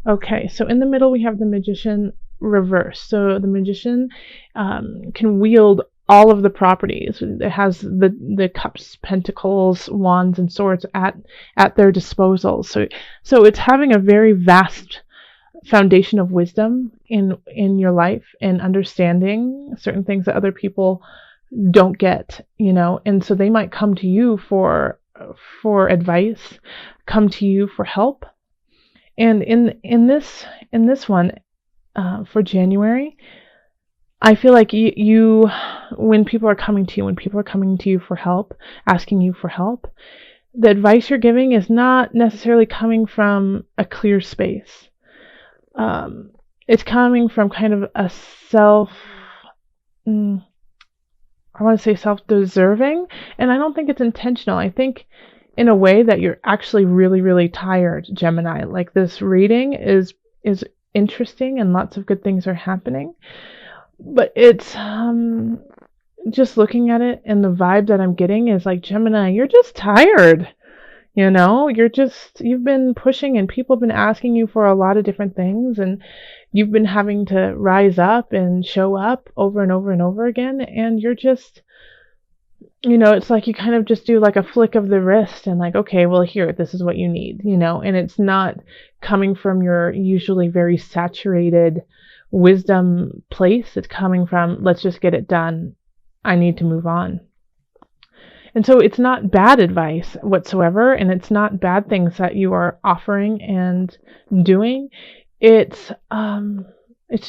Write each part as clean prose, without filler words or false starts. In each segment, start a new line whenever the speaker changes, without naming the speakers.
Okay, so in the middle we have the Magician reverse. So the Magician can wield all of the properties. It has the cups, pentacles, wands, and swords at their disposal. So it's having a very vast foundation of wisdom in your life and understanding certain things that other people don't get, and so they might come to you for advice, come to you for help. And in this one, for January, I feel like you when people are coming to you for help, asking you for help, the advice you're giving is not necessarily coming from a clear space. It's coming from kind of a I want to say self-deserving, and I don't think it's intentional. I think in a way that you're actually really, really tired, Gemini. Like, this reading is interesting and lots of good things are happening, but it's just looking at it, and the vibe that I'm getting is like, Gemini, you're just tired. You've been pushing, and people have been asking you for a lot of different things, and you've been having to rise up and show up over and over and over again, and you're just, it's like you kind of just do like a flick of the wrist and like, okay, well, here, this is what you need, and it's not coming from your usually very saturated wisdom place. It's coming from, let's just get it done. I need to move on. And so it's not bad advice whatsoever, and it's not bad things that you are offering and doing. It's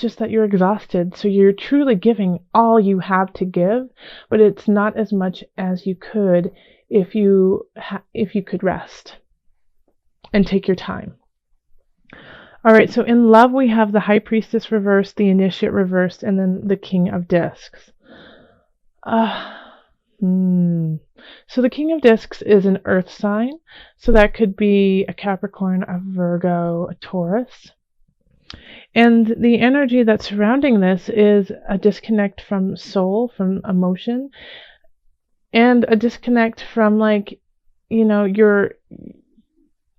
just that you're exhausted, so you're truly giving all you have to give, but it's not as much as you could if you could rest and take your time. All right, so in love we have the High Priestess reversed, the Initiate reversed, and then the King of Discs. So the King of Discs is an earth sign, so that could be a Capricorn, a Virgo, a Taurus. And the energy that's surrounding this is a disconnect from soul, from emotion, and a disconnect from, like, your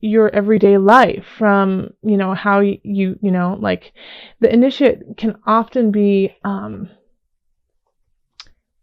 everyday life, from, how like, the Initiate can often be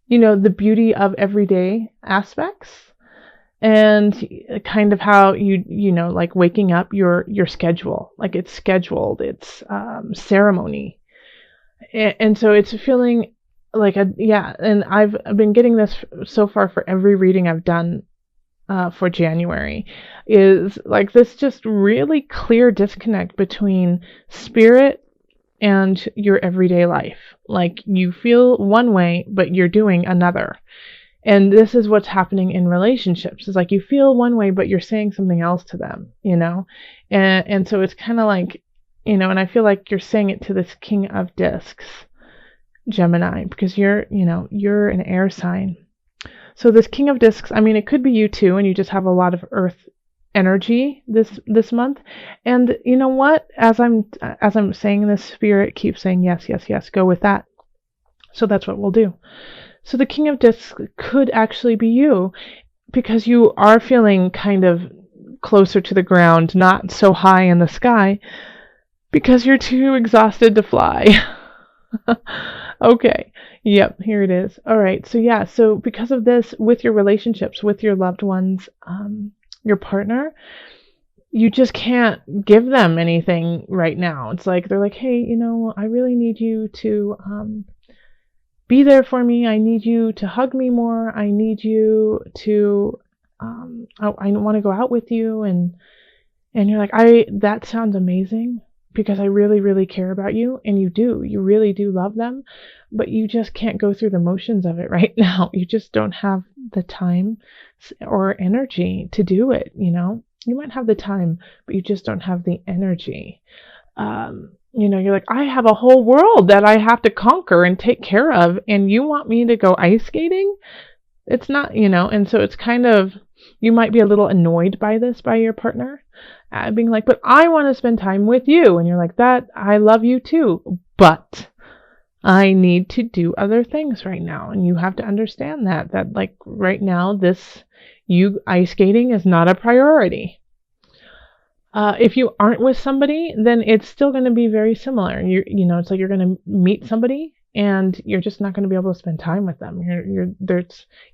the beauty of everyday aspects, and kind of how like waking up, your schedule, like it's scheduled, it's ceremony, and so it's feeling like and I've been getting this so far for every reading I've done for January, is like this just really clear disconnect between spirit and your everyday life. Like, you feel one way, but you're doing another. And this is what's happening in relationships. It's like you feel one way, but you're saying something else to them, And so it's kind of like, and I feel like you're saying it to this King of Discs, Gemini, because you're an air sign. So this King of Discs, it could be you too, and you just have a lot of earth energy this month. And you know what, as I'm saying this, spirit keeps saying yes, yes, yes, go with that. So that's what we'll do. So the King of Discs could actually be you, because you are feeling kind of closer to the ground, not so high in the sky, because you're too exhausted to fly. Okay, yep, here it is. All right, so because of this, with your relationships, with your loved ones, your partner, you just can't give them anything right now. It's like they're like, hey, I really need you to be there for me. I need you to hug me more. I need you to I want to go out with you, and you're like, that sounds amazing, because I really, really care about you, and you really do love them, but you just can't go through the motions of it right now. You just don't have the time or energy to do it. You might have the time, but you just don't have the energy. You're like, I have a whole world that I have to conquer and take care of, and you want me to go ice skating? It's not, and so it's kind of, you might be a little annoyed by this, by your partner, being like, but I want to spend time with you. And you're like, that, I love you too, but I need to do other things right now. And you have to understand that like right now, you ice skating is not a priority. If you aren't with somebody, then it's still going to be very similar. It's like you're going to meet somebody and you're just not going to be able to spend time with them. You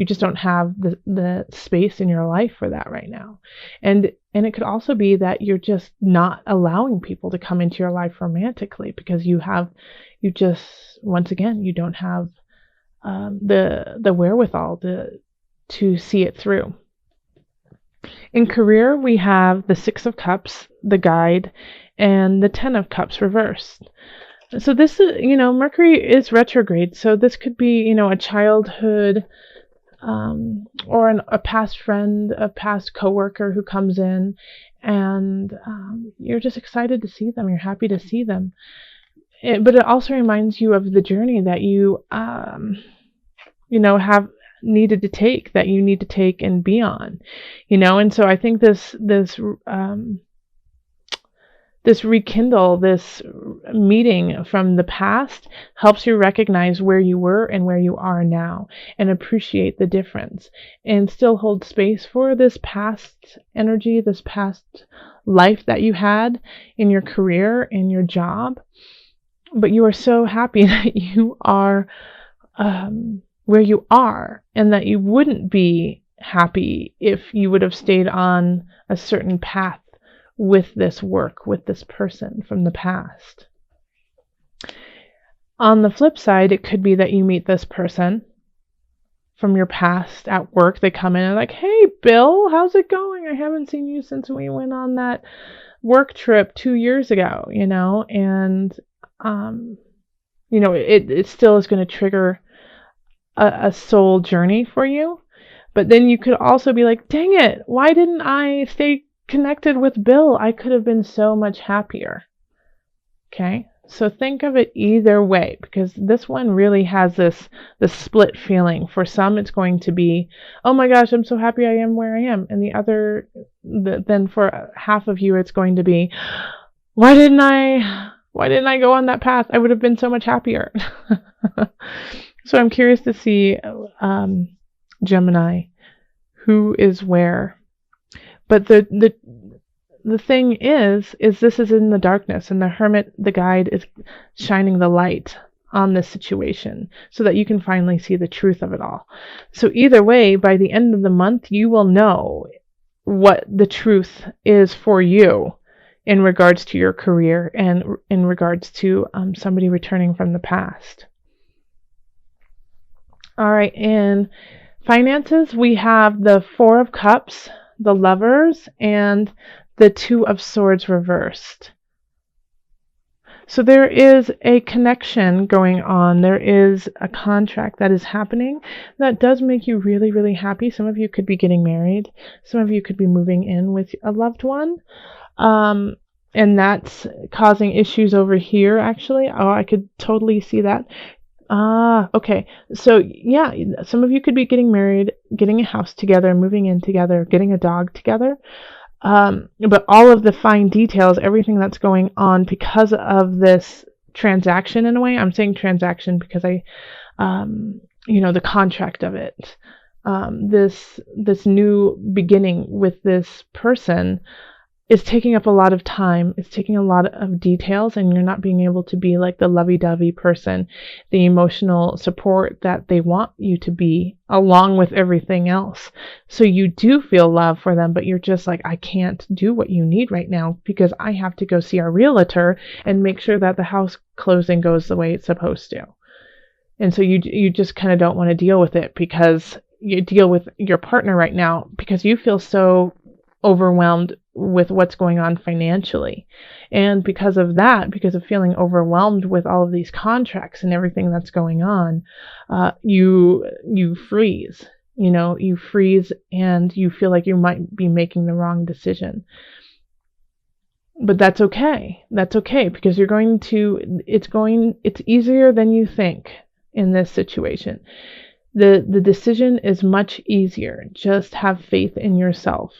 just don't have the space in your life for that right now. And it could also be that you're just not allowing people to come into your life romantically because you just, once again, you don't have the wherewithal to see it through. In career, we have the Six of Cups, the Guide, and the Ten of Cups reversed. So this is, Mercury is retrograde. So this could be, a childhood or a past friend, a past coworker who comes in, and you're just excited to see them. You're happy to see them. But it also reminds you of the journey that you, have needed to take, that you need to take and be on, and so I think this rekindle, this meeting from the past helps you recognize where you were and where you are now and appreciate the difference and still hold space for this past energy, this past life that you had in your career, in your job. But you are so happy that you are where you are, and that you wouldn't be happy if you would have stayed on a certain path with this work, with this person from the past. On the flip side, it could be that you meet this person from your past at work. They come in and like, hey, Bill, how's it going? I haven't seen you since we went on that work trip 2 years ago, and, it still is going to trigger a soul journey for you. But then you could also be like, dang it, why didn't I stay connected with Bill? I could have been so much happier. Okay, so think of it either way, because this one really has this split feeling. For some, it's going to be, oh my gosh, I'm so happy I am where I am. And then for half of you, it's going to be, why didn't I go on that path? I would have been so much happier. So I'm curious to see, Gemini, who is where. But the thing is this is in the darkness, and the Hermit, the Guide, is shining the light on this situation so that you can finally see the truth of it all. So either way, by the end of the month, you will know what the truth is for you in regards to your career and in regards to somebody returning from the past. All right, in finances, we have the Four of Cups, the Lovers, and the Two of Swords reversed. So there is a connection going on. There is a contract that is happening that does make you really, really happy. Some of you could be getting married. Some of you could be moving in with a loved one. And that's causing issues over here, actually. Oh, I could totally see that. Okay. So yeah, some of you could be getting married, getting a house together, moving in together, getting a dog together. But all of the fine details, everything that's going on because of this transaction, in a way, I'm saying transaction because the contract of it, this new beginning with this person is taking up a lot of time. It's taking a lot of details, and you're not being able to be like the lovey-dovey person, the emotional support that they want you to be, along with everything else. So you do feel love for them, but you're just like, I can't do what you need right now because I have to go see our realtor and make sure that the house closing goes the way it's supposed to. And so you just kind of don't want to deal with it, because you deal with your partner right now because you feel so overwhelmed with what's going on financially. And because of that, because of feeling overwhelmed with all of these contracts and everything that's going on, you freeze. You freeze and you feel like you might be making the wrong decision. But that's okay. That's okay, because it's easier than you think in this situation. The decision is much easier. Just have faith in yourself,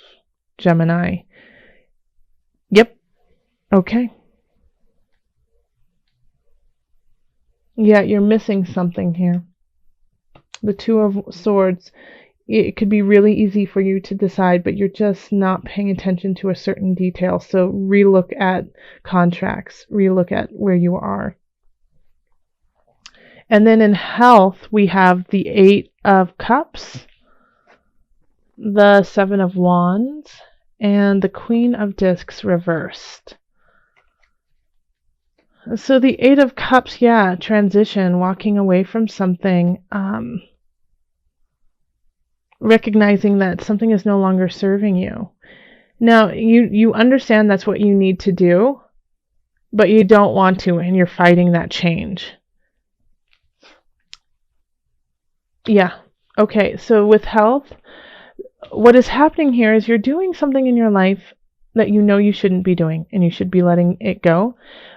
Gemini. Yep. Okay. Yeah, you're missing something here. The Two of Swords. it could be really easy for you to decide, but you're just not paying attention to a certain detail. So relook at contracts, relook at where you are. And then in health, we have the 8 of Cups, the 7 of Wands, and the Queen of Discs reversed. So the 8 of Cups, yeah, transition, walking away from something, recognizing that something is no longer serving you. Now, you understand that's what you need to do, but you don't want to, and you're fighting that change. Yeah. Okay, so with health, what is happening here is you're doing something in your life that you know you shouldn't be doing, and you should be letting it go,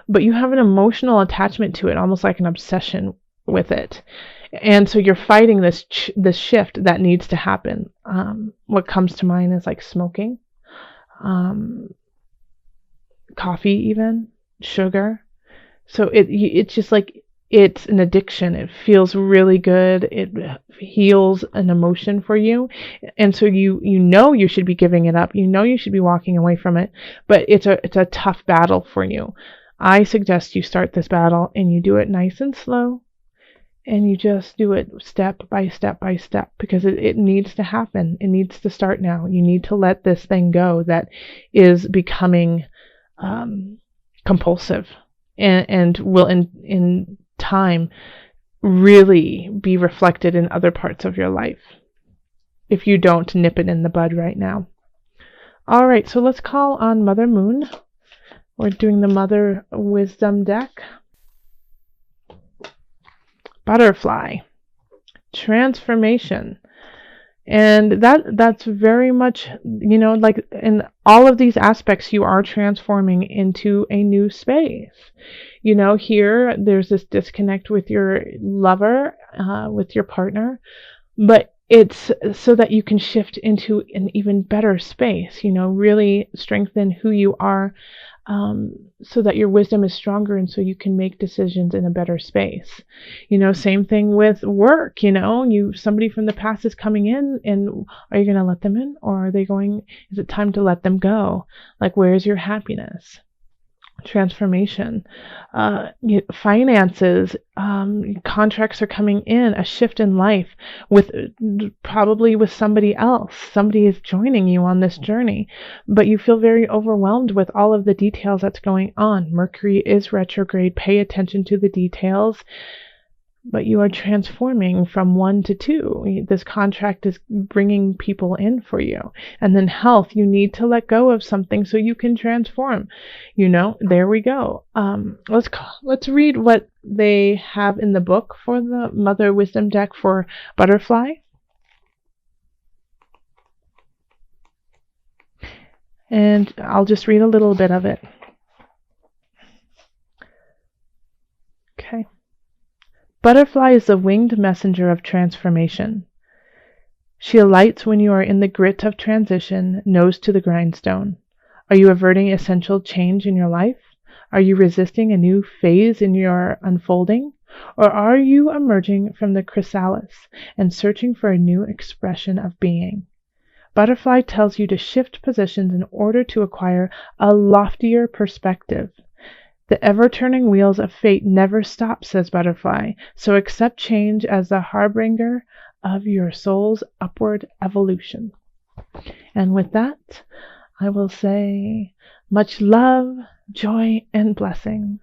but you have an emotional attachment to it, almost like an obsession with it. And so you're fighting this shift that needs to happen. What comes to mind is like smoking, coffee, even sugar. So it's just like it's an addiction. It feels really good. It heals an emotion for you, and so you know you should be giving it up. You know you should be walking away from it, but it's a tough battle for you. I suggest you start this battle and you do it nice and slow. And you just do it step by step by step, because it needs to happen. It needs to start now. You need to let this thing go that is becoming compulsive and will in time really be reflected in other parts of your life if you don't nip it in the bud right now. All right, so let's call on Mother Moon. We're doing the Mother Wisdom deck. Butterfly, transformation. And that's very much, like in all of these aspects, you are transforming into a new space. Here there's this disconnect with your lover, with your partner, but it's so that you can shift into an even better space, really strengthen who you are, so that your wisdom is stronger, and so you can make decisions in a better space. Same thing with work. Somebody from the past is coming in, and are you going to let them in, or is it time to let them go? Like, where's your happiness? Transformation, finances, contracts are coming in, a shift in life probably with somebody else. Somebody is joining you on this journey, but you feel very overwhelmed with all of the details that's going on. Mercury is retrograde. Pay attention to the details. But you are transforming from 1 to 2. This contract is bringing people in for you. And then health, you need to let go of something so you can transform. There we go. Let's read what they have in the book for the Mother Wisdom deck for Butterfly. And I'll just read a little bit of it. Okay. Butterfly is the winged messenger of transformation. She alights when you are in the grit of transition, nose to the grindstone. Are you averting essential change in your life? Are you resisting a new phase in your unfolding? Or are you emerging from the chrysalis and searching for a new expression of being? Butterfly tells you to shift positions in order to acquire a loftier perspective. The ever-turning wheels of fate never stop, says Butterfly, so accept change as the harbinger of your soul's upward evolution. And with that, I will say much love, joy, and blessings.